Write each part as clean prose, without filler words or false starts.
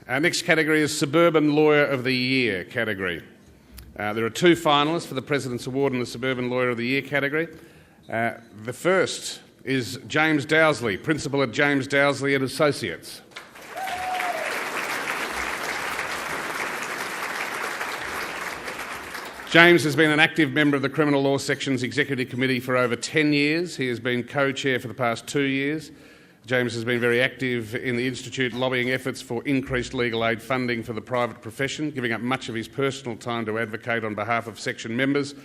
Our next category is Suburban Lawyer of the Year category. There are two finalists for the President's Award in the Suburban Lawyer of the Year category. The first is James Dowsley, Principal at James Dowsley and Associates. James has been an active member of the Criminal Law Section's Executive Committee for over 10 years. He has been co-chair for the past 2 years. James has been very active in the Institute, lobbying efforts for increased legal aid funding for the private profession, giving up much of his personal time to advocate on behalf of Section members.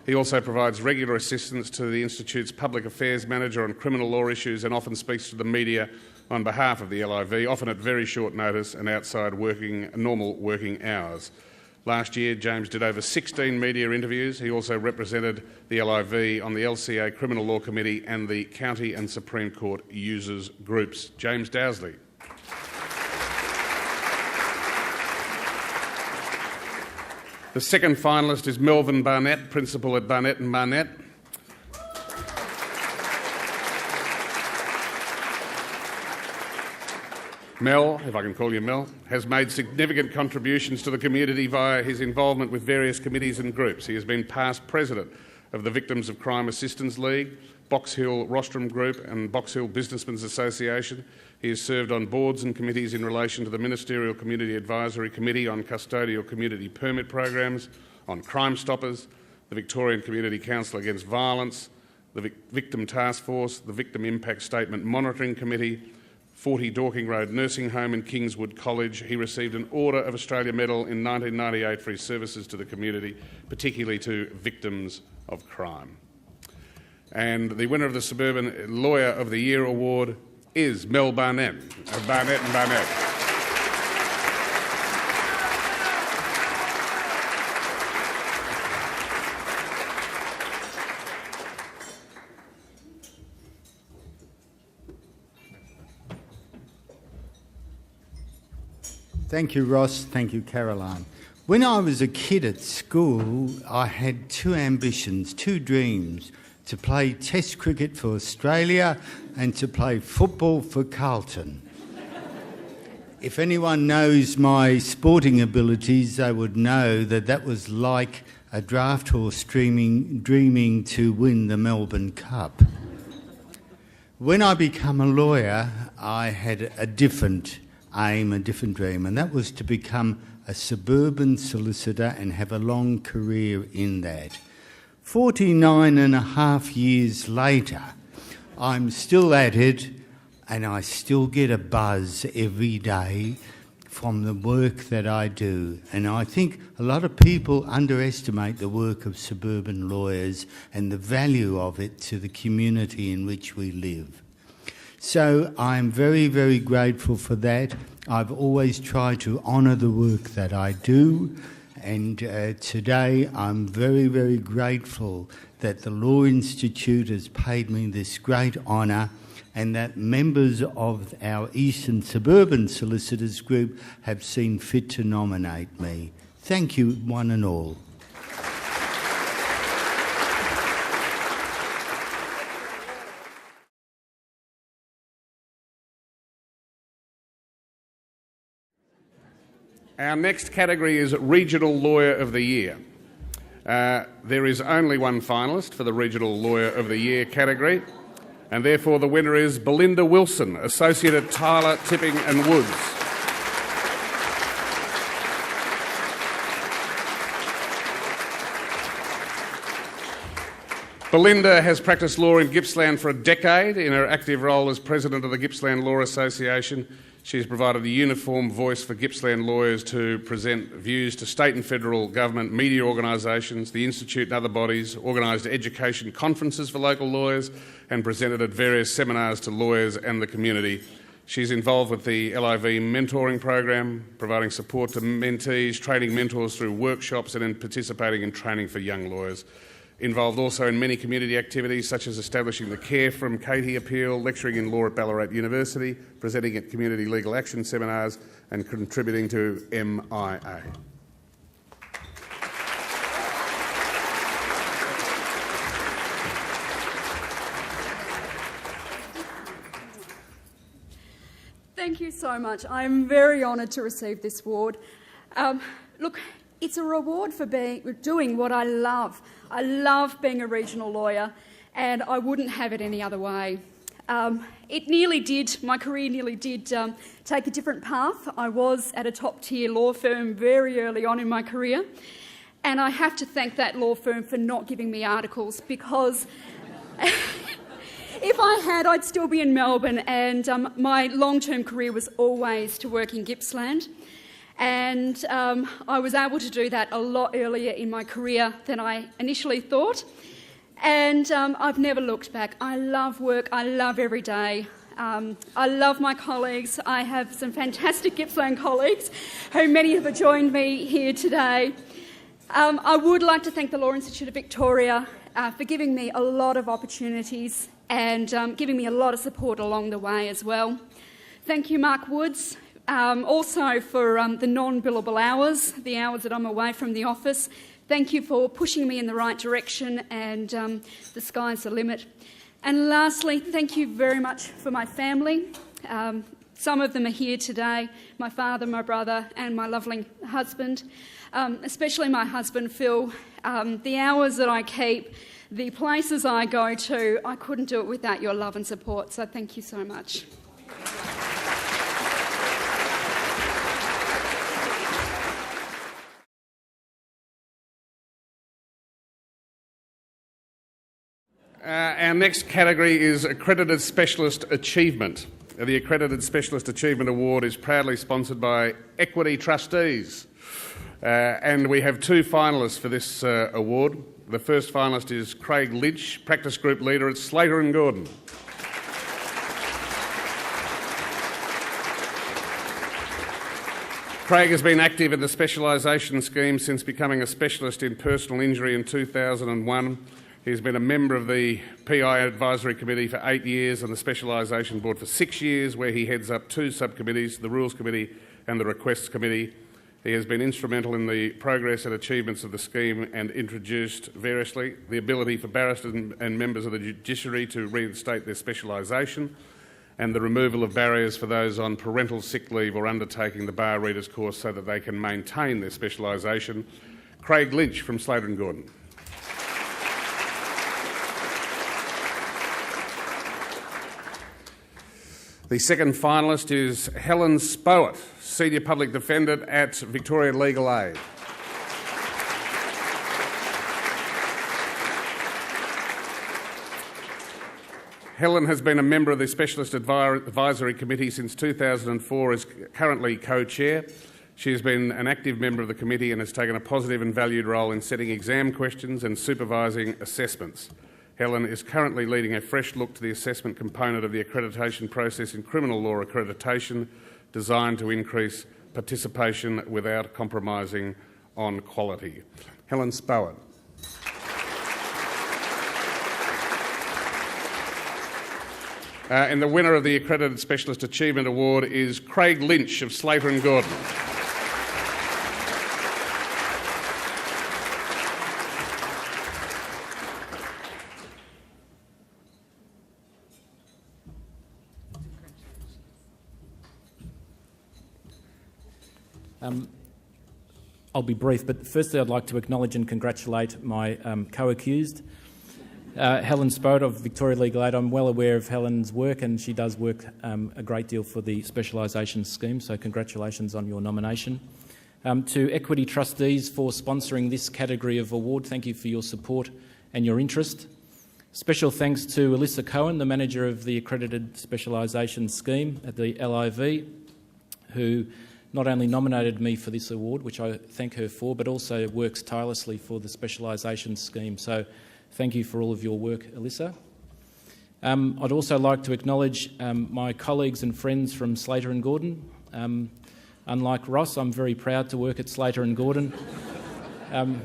He also provides regular assistance to the Institute's Public Affairs Manager on criminal law issues and often speaks to the media on behalf of the LIV, often at very short notice and outside normal working hours. Last year, James did over 16 media interviews. He also represented the LIV on the LCA Criminal Law Committee and the County and Supreme Court users groups. James Dowsley. The second finalist is Melvin Barnett, Principal at Barnett and Barnett. Mel, if I can call you Mel, has made significant contributions to the community via his involvement with various committees and groups. He has been past president of the Victims of Crime Assistance League, Box Hill Rostrum Group and Box Hill Businessmen's Association. He has served on boards and committees in relation to the Ministerial Community Advisory Committee on Custodial Community Permit Programs, on Crime Stoppers, the Victorian Community Council Against Violence, the Victim Task Force, the Victim Impact Statement Monitoring Committee, 40 Dorking Road Nursing Home and Kingswood College. He received an Order of Australia Medal in 1998 for his services to the community, particularly to victims of crime. And the winner of the Suburban Lawyer of the Year award is Mel Barnett of Barnett and Barnett. Thank you, Ross. Thank you, Caroline. When I was a kid at school, I had two ambitions, two dreams: to play Test cricket for Australia and to play football for Carlton. If anyone knows my sporting abilities, they would know that that was like a draft horse dreaming to win the Melbourne Cup. When I became a lawyer, I had a different aim, a different dream, and that was to become a suburban solicitor and have a long career in that. 49 and a half years later, I'm still at it, and I still get a buzz every day from the work that I do. And I think a lot of people underestimate the work of suburban lawyers and the value of it to the community in which we live. So I'm very, very grateful for that. I've always tried to honour the work that I do, and today I'm very, very grateful that the Law Institute has paid me this great honour and that members of our Eastern Suburban Solicitors Group have seen fit to nominate me. Thank you, one and all. Our next category is Regional Lawyer of the Year. There is only one finalist for the Regional Lawyer of the Year category, and therefore the winner is Belinda Wilson, Associate at Tyler, Tipping and Woods. Belinda has practiced law in Gippsland for a decade. In her active role as President of the Gippsland Law Association, she has provided a uniform voice for Gippsland lawyers to present views to state and federal government, media organisations, the Institute and other bodies, organised education conferences for local lawyers and presented at various seminars to lawyers and the community. She's involved with the LIV mentoring program, providing support to mentees, training mentors through workshops and in participating in training for young lawyers. Involved also in many community activities such as establishing the Care from Katie appeal, lecturing in law at Ballarat University, presenting at community legal action seminars and contributing to MIA. Thank Thank you so much. I'm very honoured to receive this award. Look, it's a reward for doing what I love. I love being a regional lawyer, and I wouldn't have it any other way. My career nearly did take a different path. I was at a top-tier law firm very early on in my career, and I have to thank that law firm for not giving me articles, because if I had, I'd still be in Melbourne, and my long-term career was always to work in Gippsland. And I was able to do that a lot earlier in my career than I initially thought. And I've never looked back. I love work. I love every day. I love my colleagues. I have some fantastic Gippsland colleagues, who many have joined me here today. I would like to thank the Law Institute of Victoria for giving me a lot of opportunities and giving me a lot of support along the way as well. Thank you, Mark Woods, also for the non-billable hours, the hours that I'm away from the office. Thank you for pushing me in the right direction, and the sky's the limit. And lastly, thank you very much for my family. Some of them are here today, my father, my brother and my lovely husband, especially my husband, Phil. The hours that I keep, the places I go to, I couldn't do it without your love and support, so thank you so much. Our next category is Accredited Specialist Achievement. The Accredited Specialist Achievement Award is proudly sponsored by Equity Trustees. And we have two finalists for this award. The first finalist is Craig Lynch, Practice Group Leader at Slater & Gordon. Craig has been active in the specialisation scheme since becoming a specialist in personal injury in 2001. He's been a member of the PI Advisory Committee for 8 years and the Specialisation Board for 6 years, where he heads up two subcommittees, the Rules Committee and the Requests Committee. He has been instrumental in the progress and achievements of the scheme and introduced variously the ability for barristers and members of the judiciary to reinstate their specialisation, and the removal of barriers for those on parental sick leave or undertaking the bar readers course so that they can maintain their specialisation. Craig Lynch from Slater & Gordon. The second finalist is Helen Spowett, Senior Public Defendant at Victoria Legal Aid. Helen has been a member of the Specialist Advisory Committee since 2004, is currently co-chair. She has been an active member of the committee and has taken a positive and valued role in setting exam questions and supervising assessments. Helen is currently leading a fresh look to the assessment component of the accreditation process in criminal law accreditation, designed to increase participation without compromising on quality. Helen Spowett. And the winner of the Accredited Specialist Achievement Award is Craig Lynch of Slater & Gordon. I'll be brief, but firstly I'd like to acknowledge and congratulate my co-accused, Helen Spowett of Victoria Legal Aid. I'm well aware of Helen's work, and she does work a great deal for the specialisation scheme, so congratulations on your nomination. To Equity Trustees for sponsoring this category of award, thank you for your support and your interest. Special thanks to Alyssa Cohen, the manager of the Accredited Specialisation Scheme at the LIV, who not only nominated me for this award, which I thank her for, but also works tirelessly for the specialisation scheme. So thank you for all of your work, Alyssa. I'd also like to acknowledge my colleagues and friends from Slater & Gordon. Unlike Ross, I'm very proud to work at Slater & Gordon.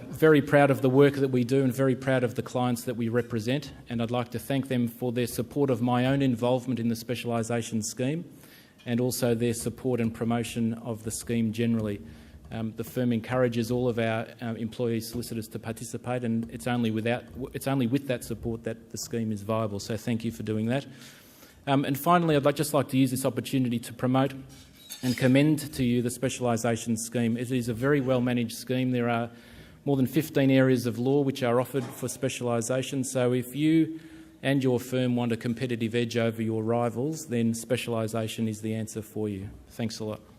Very proud of the work that we do and very proud of the clients that we represent, and I'd like to thank them for their support of my own involvement in the specialisation scheme, and also their support and promotion of the scheme generally. The firm encourages all of our employee solicitors to participate, and it's only with that support that the scheme is viable, so thank you for doing that. And finally, I'd just like to use this opportunity to promote and commend to you the specialisation scheme. It is a very well managed scheme. There are more than 15 areas of law which are offered for specialisation. So if you and your firm want a competitive edge over your rivals, then specialisation is the answer for you. Thanks a lot.